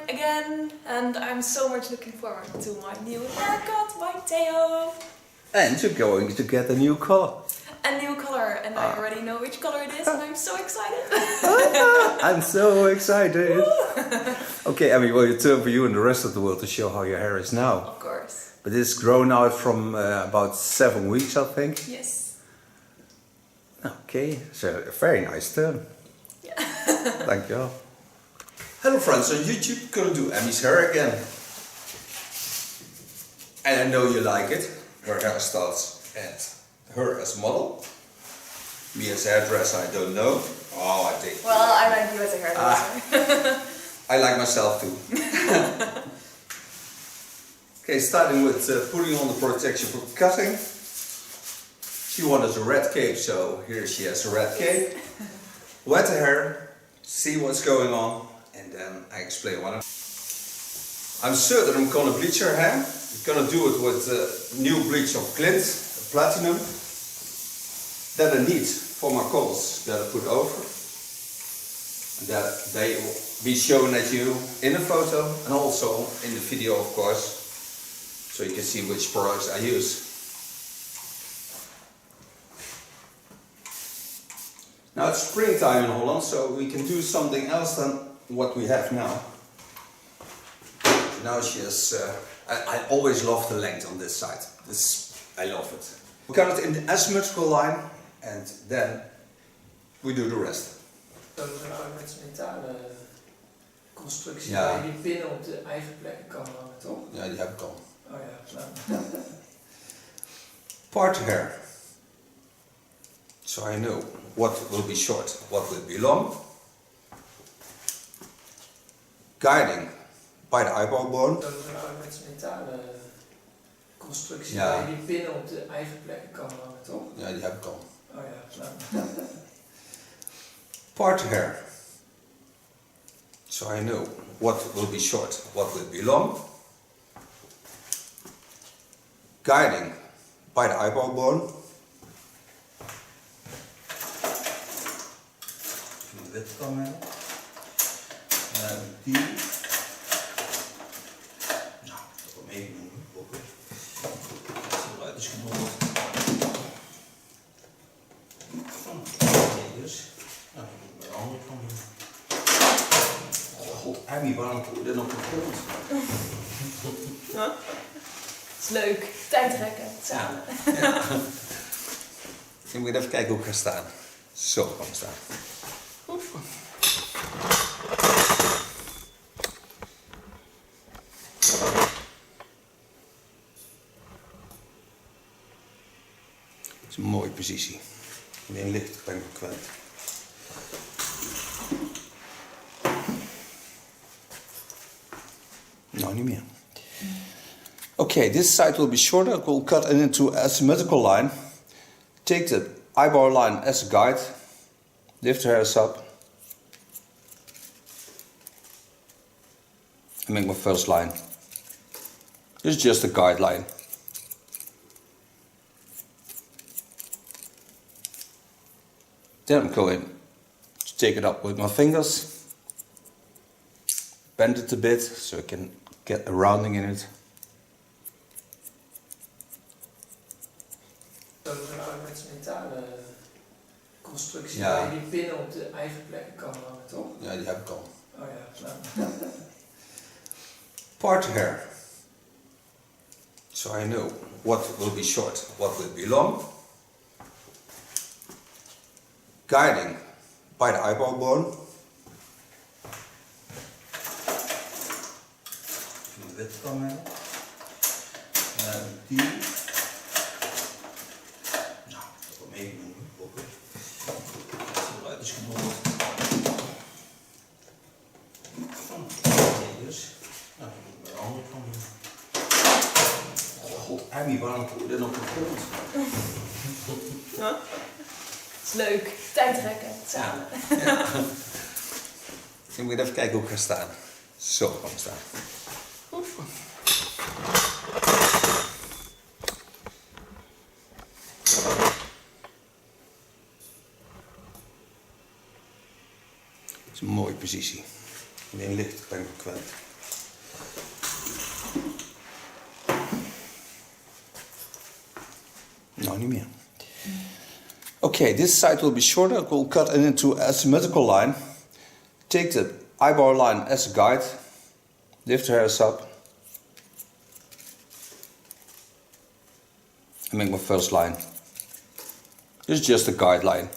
again, and I'm so much looking forward to my new haircut by Theo. And you're going to get a new color. A new color, and I already know which color it is, and I'm so excited. I'm so excited. Okay, Emmy, well, it's turn for you and the rest of the world to show how your hair is now. Of course. But it's grown out from about 7 weeks, I think. Yes. Okay, so a very nice turn. Yeah. Thank you. Hello friends, on YouTube gonna do Emmy's hair again. And I know you like it. Her hairstyles and her as model. Me as hairdresser, I don't know. Oh, I think. Well, I like you as a hairdresser. I like myself too. Okay, starting with putting on the protection for cutting. She wanted a red cape, so here she has a red cape. Wet the hair, see what's going on, and then I explain what I'm certain I'm gonna bleach her hair. I'm gonna do it with new bleach of Clint, platinum. That I need for my curls that I put over. And that they will be shown at you in the photo and also in the video, of course, so you can see which products I use. Now it's springtime in Holland, so we can do something else than what we have now. Now she has, I always love the length on this side. I love it. We cut it in the asymmetrical line and then we do the rest. Dat is nou met zo'n metalen constructie Ja. waar je die pinnen op de eigen plekken kan hangen, toch? Ja, die heb ik al. Oh ja, nou. Part hair. So I know what will be short, what will be long. Guiding by the eyebrow bone. Dat is nou met zo'n metalen constructie Ja. waar je die pinnen op de eigen plekken kan hangen, toch? Ja, die heb ik al. Oh ja, nou. Part hair. So I know what will be short, what will be long. Guiding by the eyebrow bone. Dit kan mee. Die. Nou, dat wil mee doen. Zo uit is genoeg. Dus. Nou, de andere kant doen. God, Emmy, waarom doe je dit op de grond? Het is leuk. Tijd trekken, samen. Ja. Ik moet even kijken hoe ik ga staan. Zo gaan we staan. Het is een mooie positie. Alleen licht ben ik kwijt. Nou, niet meer. Okay, this side will be shorter. We'll cut it into a symmetrical line. Take the eyebrow line as a guide. Lift the hairs up. And make my first line. This is just a guideline. Then I'm going to take it up with my fingers. Bend it a bit so I can get a rounding in it. Dat is nou met zo'n metalen constructie Ja. waar je die pinnen op de eigen plekken kan hangen, toch? Ja, die heb ik al. Oh ja, nou. Part hair. So I know what will be short, what will be long. Guiding by the eyebrow bone. Dit kan mee. Die. Nou, dat wil mee doen. Zo uit is genoeg. Dus. Nou, de andere kant doen. God, Emmy, waarom doe je dit op de grond? Het is leuk. Tijd trekken, samen. Ja. Ik moet even kijken hoe ik ga staan. Zo gaan we staan. Het is een mooie positie. Alleen licht ben ik kwijt. niet meer. Okay, this side will be shorter. We'll cut it into a symmetrical line. Take the eyebrow line as a guide. Lift the hairs up. And make my first line. This is just a guideline.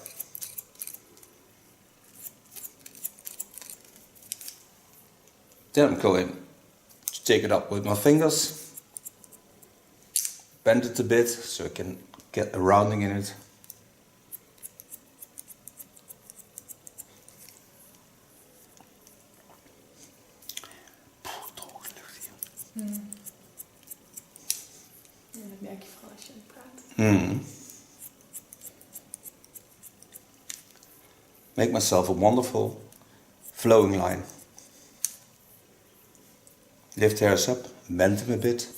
Then I'm going to take it up with my fingers. Bend it a bit so I can get a rounding in it. Ja, dat merk je vooral als je aan het praat. Make myself a wonderful flowing line. Lift hairs up, bend them a bit.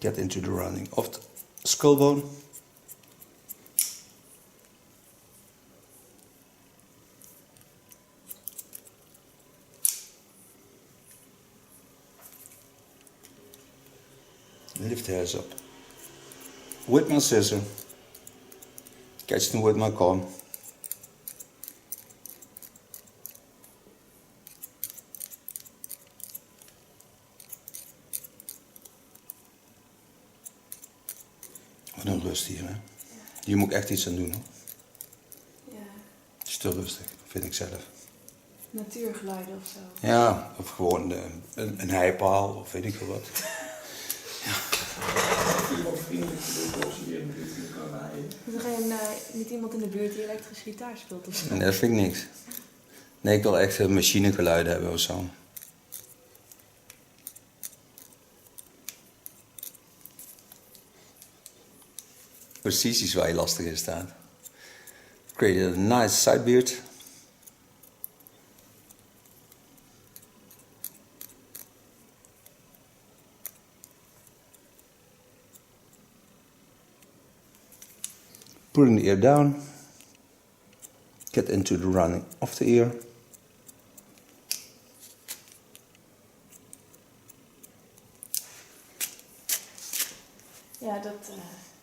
Get into the rounding of the skull bone. Lift the hairs up. With my scissor, catch them with my comb. Wat een rust hier, hè? Hier moet ik echt iets aan doen, hoor. Ja, Het is te rustig, vind ik zelf. natuurgeluiden of zo. Ja, of gewoon een heipaal, of weet ik veel wat. Iemand vriendelijk bedoeld als je hier in de buurt kan rijden. Is er niet iemand in de buurt die elektrische gitaar speelt of zo? Nee, dat vind ik niks. Nee, ik wil echt machinegeluiden hebben of zo. Precies waar je lastig in staat. Create a nice side beard. Putting the ear down. Get into the rounding of the ear. Ja, dat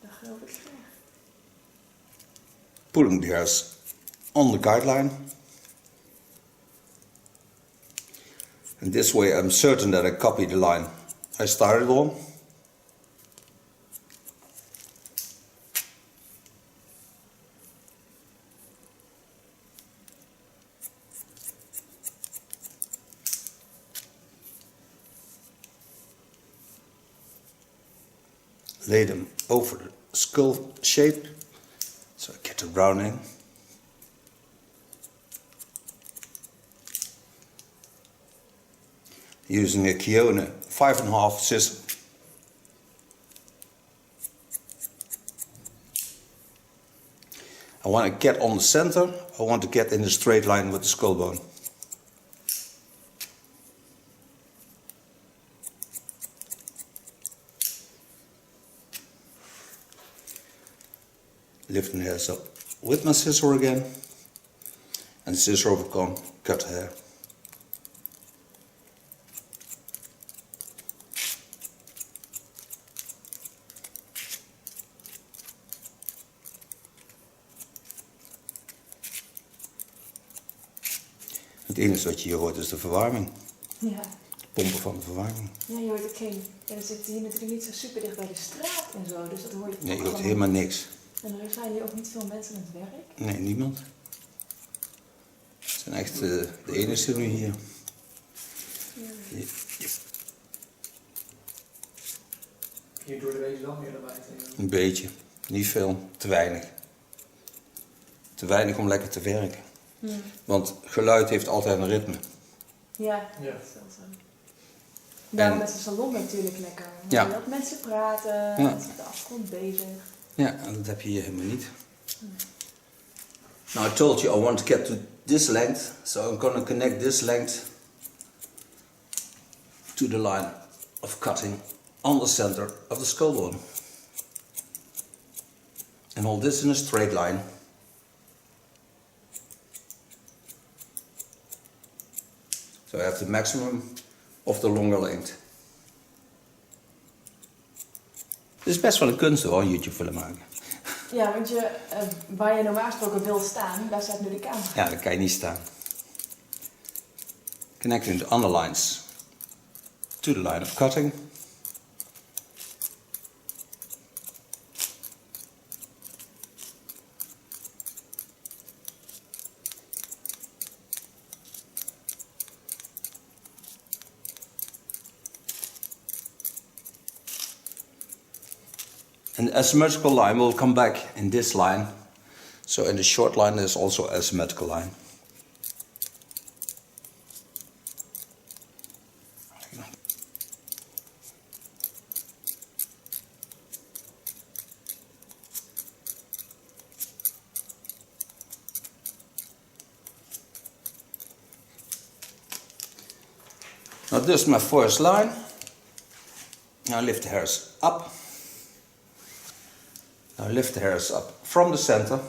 geloof ik graag. Putting the hairs on the guideline. And this way I'm certain that I copy the line I started on. Lay them over the skull shape, so I get the rounding. Using a Kione 5.5 scissor. I want to get on the center, I want to get in the straight line with the skull bone. Lift the hairs up with my scissor again, and scissor over comb, cut the hair. Het enige wat je hier hoort is de verwarming. Ja. Pompen van de verwarming. Ja, je hoort ook geen... Ja, dan zit hier natuurlijk niet zo super dicht bij de straat en zo, dus dat hoor je... Nee, je hoort helemaal niks. En er zijn hier ook niet veel mensen aan het werk. Nee, niemand. Het zijn echt de enige nu hier. Ja. Hier door de week dan meer naar buiten. Een beetje. Niet veel. Te weinig. Te weinig om lekker te werken. Want geluid heeft altijd een ritme. Ja, Ja. dat is wel zo. Daarom is de salon natuurlijk lekker. Ja. Dat mensen praten, mensen op de afgrond bezig. Ja, en dat heb je hier helemaal niet. Now I told you I want to get to this length, so I'm going to connect this length to the line of cutting on the center of the skull bone. And hold this in a straight line. So I have the maximum of the longer length. Het is best wel een kunst hoor, een YouTube film maken. Ja, want waar je normaal gesproken wil staan, daar staat nu de camera. Ja, daar kan je niet staan. Connecting the underlines to the line of cutting. And the asymmetrical line will come back in this line. So in the short line there's also asymmetrical line. Now this is my first line. Now I lift the hairs up. Now lift the hairs up from the center,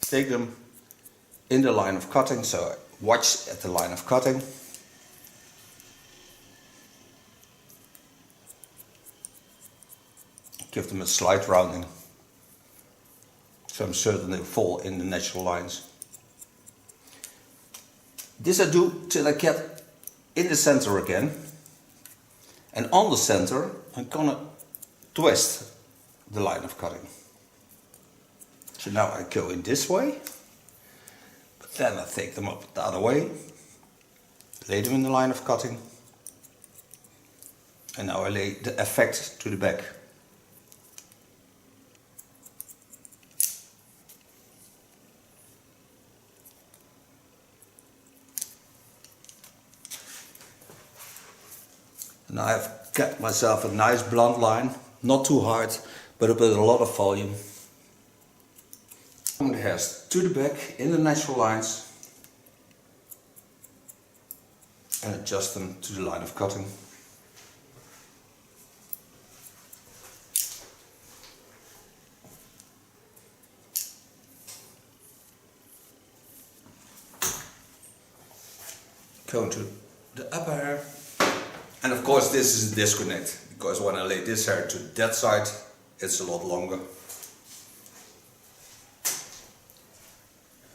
take them in the line of cutting, so watch at the line of cutting. Give them a slight rounding, so I'm certain they fall in the natural lines. This I do till I get in the center again, and on the center I'm gonna twist the line of cutting. So now I go in this way, but then I take them up the other way, lay them in the line of cutting, and now I lay the effect to the back. And now I've got myself a nice blunt line, not too hard, but with a lot of volume. Bring the hairs to the back in the natural lines and adjust them to the line of cutting. Go to the upper hair, and of course this is a disconnect, because when I lay this hair to that side it's a lot longer.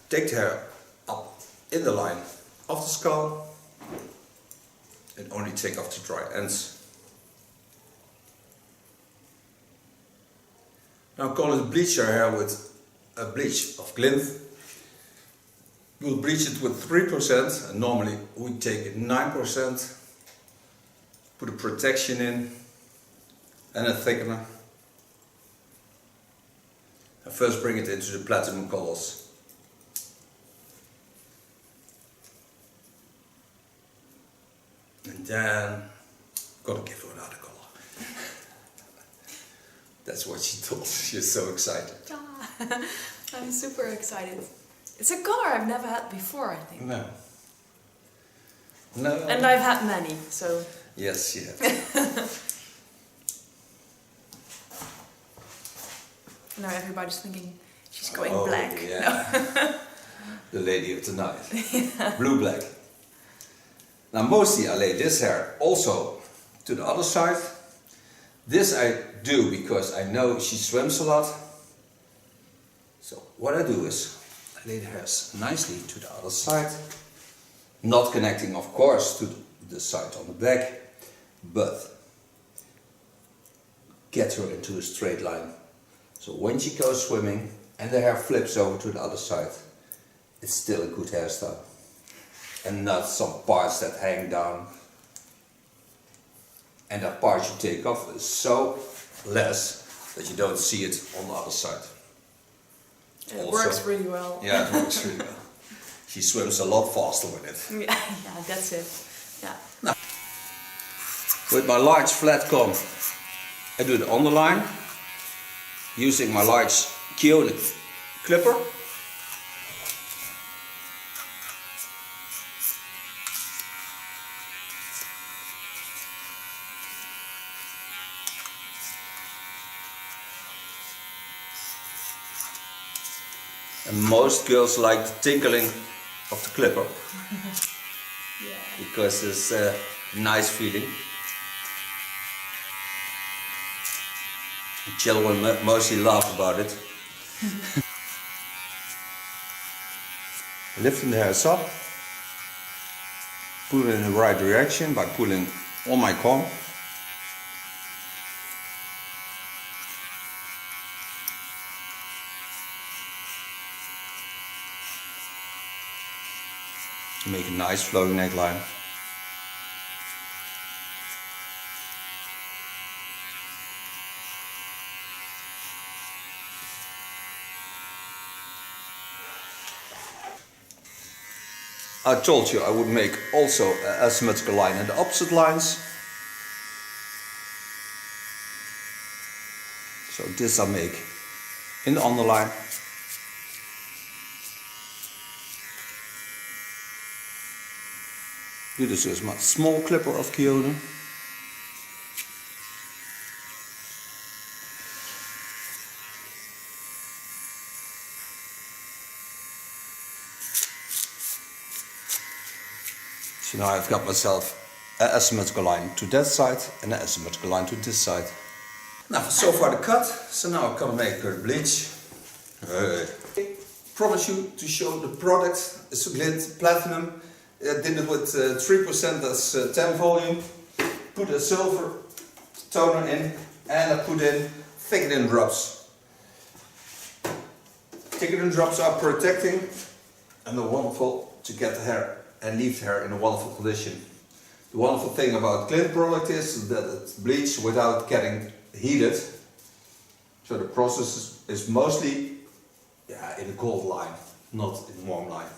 Take the hair up in the line of the skull and only take off the dry ends. Now I'm going to bleach your hair with a bleach of Glint. We'll bleach it with 3%, and normally we take 9%. Put a protection in and a thickener. And first bring it into the platinum colors. And then gonna give her another color. That's what she told. She's so excited. I'm super excited. It's a color I've never had before, I think. No. No. And I've had many, so. Yes, she has. Now everybody's thinking she's going Oh, black. Yeah. No. The lady of the night. Yeah. Blue black. Now mostly I lay this hair also to the other side. This I do because I know she swims a lot. So what I do is I lay the hairs nicely to the other side. Not connecting of course to the side on the back, but get her into a straight line. So when she goes swimming and the hair flips over to the other side, it's still a good hairstyle. And not some parts that hang down. And that part you take off is so less that you don't see it on the other side. It works really well. Yeah, it works really well. She swims a lot faster with it. Yeah, that's it. Yeah. Now, with my large flat comb, I do the underline using my large T.K.S clipper. And most girls like the tinkling of the clipper. Yeah. Because it's Nice feeling. The children mostly laugh about it. Lifting the hairs up. Pull it in the right direction by pulling on my comb. Make a nice flowing neckline. I told you I would make also an asymmetrical line in the opposite lines. So this I make in the underline. Dit is dus mijn small clipper of Kione. So now I've got myself an asymmetrical line to that side and an asymmetrical line to this side. Now, so far the cut, so now I'm gonna make her bleach. Promise you to show the product. It's a glint platinum. I did it with 3% as 10 volume. Put a silver toner in and I put in thickening drops. Thickening drops are protecting and they're wonderful to get the hair and leave the hair in a wonderful condition. The wonderful thing about glint product is that it's bleached without getting heated. So the process is mostly in a cold line, not in a warm line.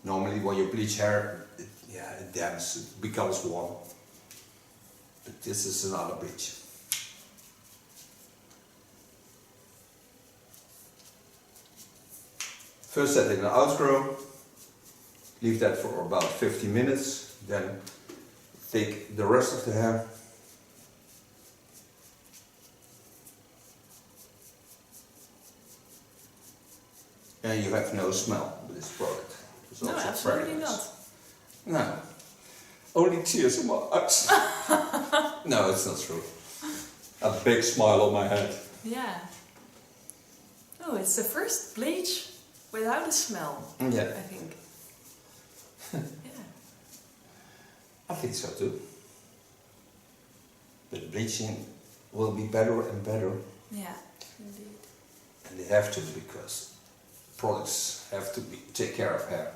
Normally when you bleach hair, it damps, it becomes warm. But this is another bleach. First set in an outgrow. Leave that for about 15 minutes, then take the rest of the hair. And you have no smell with this product. It's No, also absolutely fragrance. not. No. Only tears in my eyes. No, it's not true. A big smile on my head. Yeah. Oh, it's the first bleach without a smell. Yeah. I think. Yeah. I think so too. But bleaching will be better and better. Yeah, indeed. And they have to, because products have to take care of hair.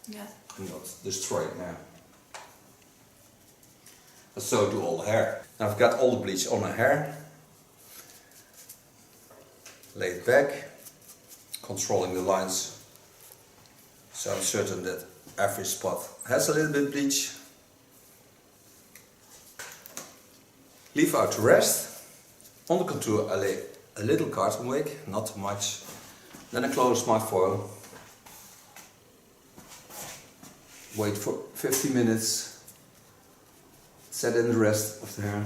Yeah. And not destroy hair. And so do all the hair. Now I've got all the bleach on my hair. Lay it back, controlling the lines. So I'm certain that every spot has a little bit of bleach. Leave out to rest. On the contour I lay a little cotton wick, not too much. Then I close my foil. Wait for 50 minutes. Set in the rest of the hair.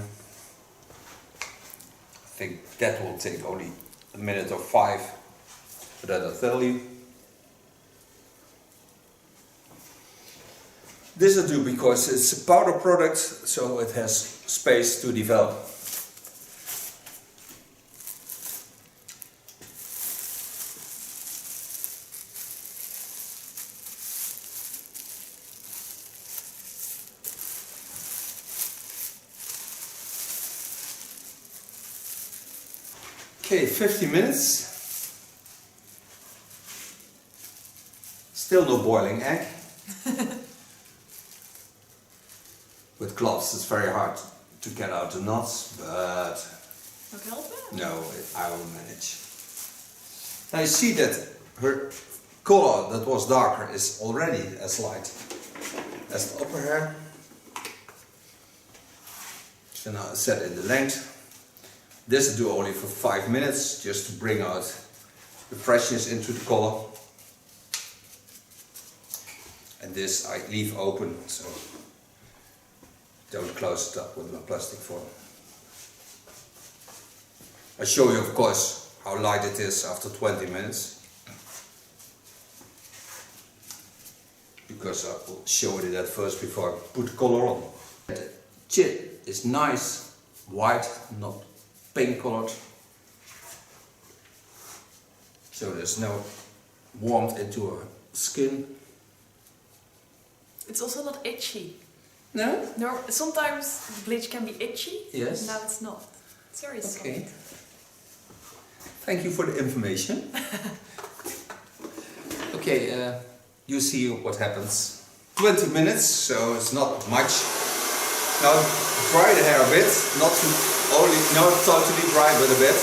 I think that will take only a minute or 5. But that I'll tell you. This I do because it's a powder product, so it has space to develop. Okay, 50 minutes. Still no boiling egg. With gloves it's very hard to get out the knots, but Not helpen? no, I will manage. Now you see that her color that was darker is already as light as the upper hair. So now I set in the length. This I do only for 5 minutes, just to bring out the freshness into the color. And this I leave open, so don't close it up with my plastic foil. I show you, of course, how light it is after 20 minutes. because I will show it at first before I put the color on. The chin is nice, white, not pink colored. So there's no warmth into her skin. It's also not itchy. No? No, sometimes the bleach can be itchy. Yes. Now it's not. It's very Okay. soft. Thank you for the information. Okay, you see what happens. 20 minutes, so it's not much. Now dry the hair a bit, not totally dry, but a bit.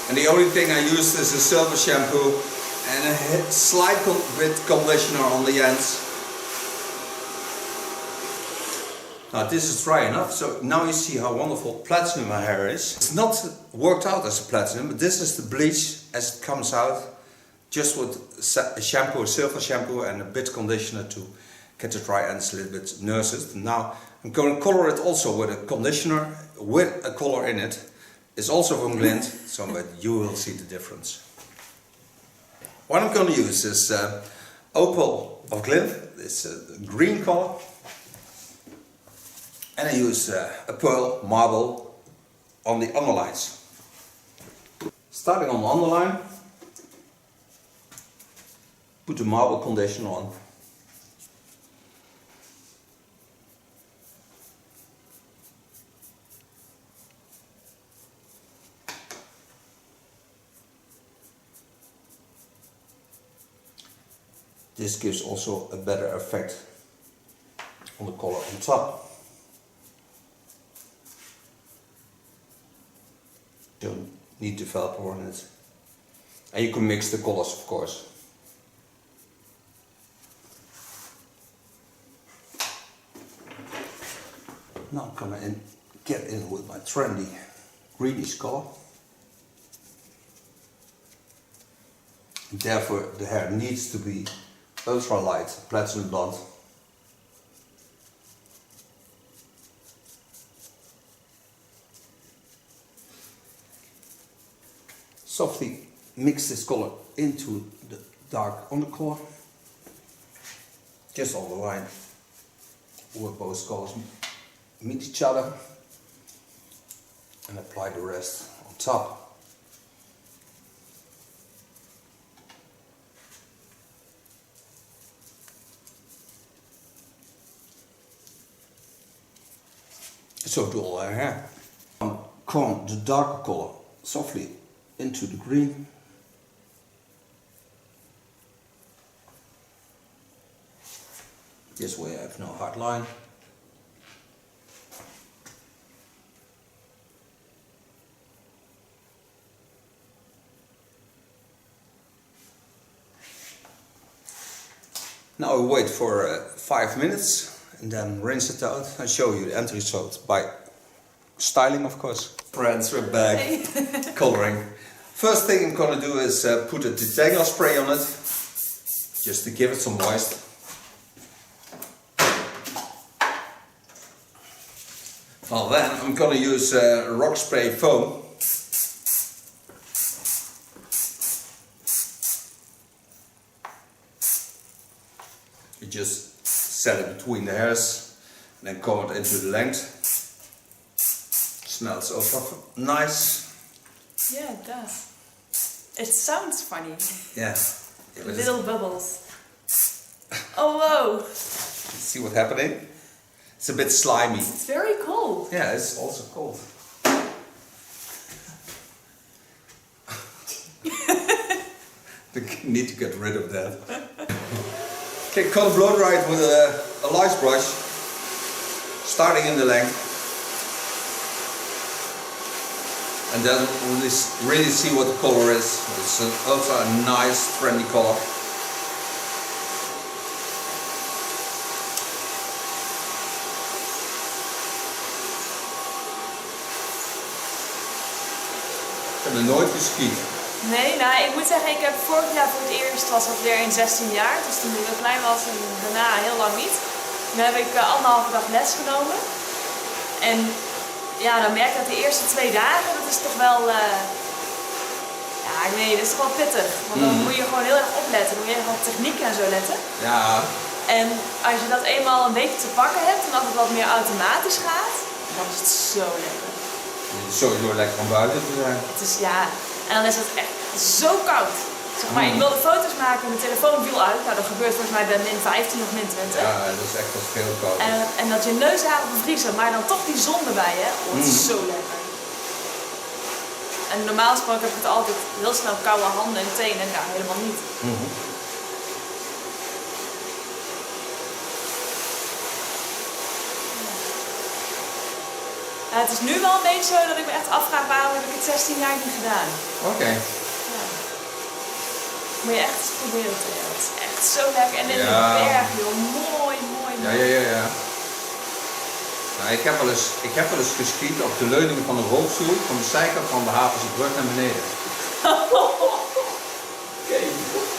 And the only thing I used is a silver shampoo and a slight bit conditioner on the ends. Now this is dry enough, so now you see how wonderful platinum my hair is. It's not worked out as a platinum, but this is the bleach as it comes out, just with a shampoo, a silver shampoo and a bit conditioner to get the dry ends a little bit nurses. Now I'm going to color it also with a conditioner with a color in it. It's also from Glint, so but you will see the difference. What I'm going to use is Opal of Glint. It's a green color. And I use a pearl marble on the underlines. Starting on the underline, put the marble conditioner on. This gives also a better effect on the color on top. Don't need developer on it. And you can mix the colors, of course. Now I'm gonna get in with my trendy greenish color. Therefore the hair needs to be ultra light, platinum blonde. Softly mix this color into the dark undercolor, just on the line where both colors meet each other, and apply the rest on top. So do all our hair. Comb the darker color softly into the green. This way I have no hard line. Now I wait for 5 minutes and then rinse it out and show you the end result by styling, of course. Friends, we're back. Hey. Coloring. First thing I'm gonna do is put a detangler spray on it, just to give it some moist. Well, then I'm gonna use rock spray foam. You just set it between the hairs and then comb it into the length. Smells also nice. Yeah, it does. It sounds funny. Yeah. Little bubbles. Oh, whoa! See what's happening? It's a bit slimy. It's very cold. Yeah, it's also cold. Need to get rid of that. Okay, color blow dry it with a light brush, starting in the length. And then we'll really see what the color is. It's also a nice, trendy color. Ik heb nog nooit geskiet. Nee, nou ik moet zeggen, ik heb vorig jaar voor het eerst, was dat weer in 16 jaar. Dus toen ik heel klein was en daarna heel lang niet. Toen heb ik 1,5 dag les genomen. En ja, dan merk ik dat de eerste 2 dagen, dat is toch wel Ja, nee, dat is toch wel pittig. Want dan moet je gewoon heel erg opletten. Dan moet je echt op techniek en zo letten. Ja. En als je dat eenmaal een beetje te pakken hebt en als het wat meer automatisch gaat, dan is het zo lekker. Het is sowieso lekker om buiten te zijn. Het is ja, en dan is het echt zo koud. Zeg maar, ik wilde foto's maken en de telefoon viel uit. Nou, dat gebeurt volgens mij bij min 15 of min 20. Ja, dat is echt wel veel koud. En dat je neusharen bevriezen, maar dan toch die zon erbij, hè. Oh, het is zo lekker. En normaal gesproken heb ik het altijd heel snel koude handen en tenen. Nou, helemaal niet. Ja, het is nu wel een beetje zo dat ik me echt afvraag waarom heb ik het 16 jaar niet gedaan. Oké. Ja. Moet je echt eens proberen, Theo. Het is echt zo lekker. En in de berg, joh. Mooi, mooi, mooi. Ja. Nou, ik heb wel eens geskiet op de leuning van een rolstoel van de zijkant van de Havense brug naar beneden.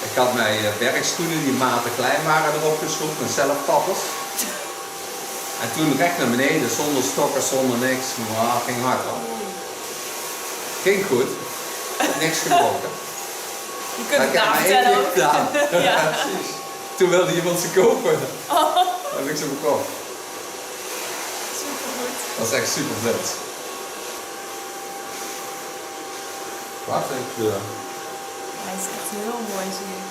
Ik had mijn werkschoenen die maten klein waren erop geschroefd met zelftappers. En toen recht naar beneden, zonder stokken, zonder niks. Maar ging hard op. Ging goed. Niks gebroken. Je kunt het ik heb maar navertellen één keer ook. gedaan. Ja. Precies. Toen wilde iemand ze kopen. Dan heb ik ze verkocht. Supergoed. Dat is echt super vet. Wat een kleur. Hij is echt heel mooi, zie je.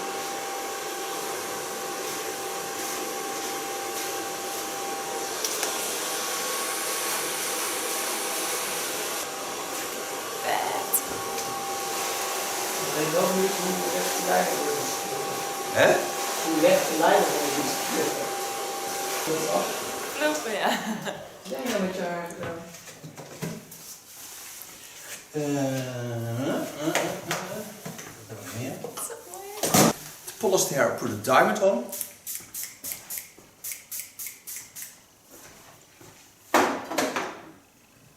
Vet. Ik weet wel niet hoe recht de lijnen worden gestuurd. Hè? Hoe recht de lijnen worden gestuurd. Dat is af. Kloppen, ja. Wat heb jij nou met je haar gedaan? To polish the hair, put a diamond on.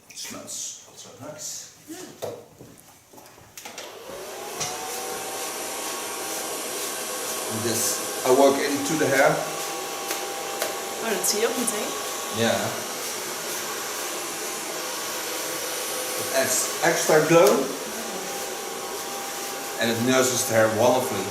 It smells also nice. And this, I work into the hair. Oh, dat zie je ook meteen. Yeah. It adds extra glow. And it nurses the hair wonderfully.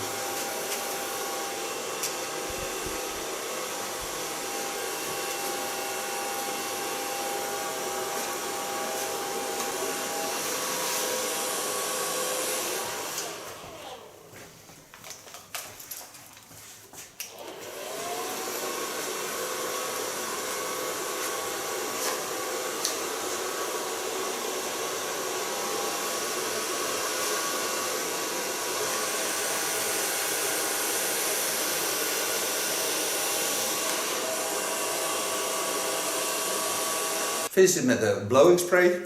Finish it met de blowing spray.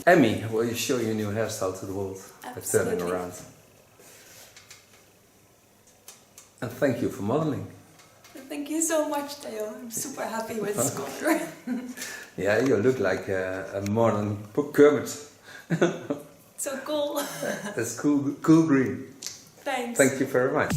Emmy, will you show your new hairstyle to the world by turning Absolutely. around? And thank you for modeling. Thank you so much, Theo. I'm super happy with this color. Yeah, you look like a modern Kermit. So cool. That's cool green. Thanks. Thank you very much.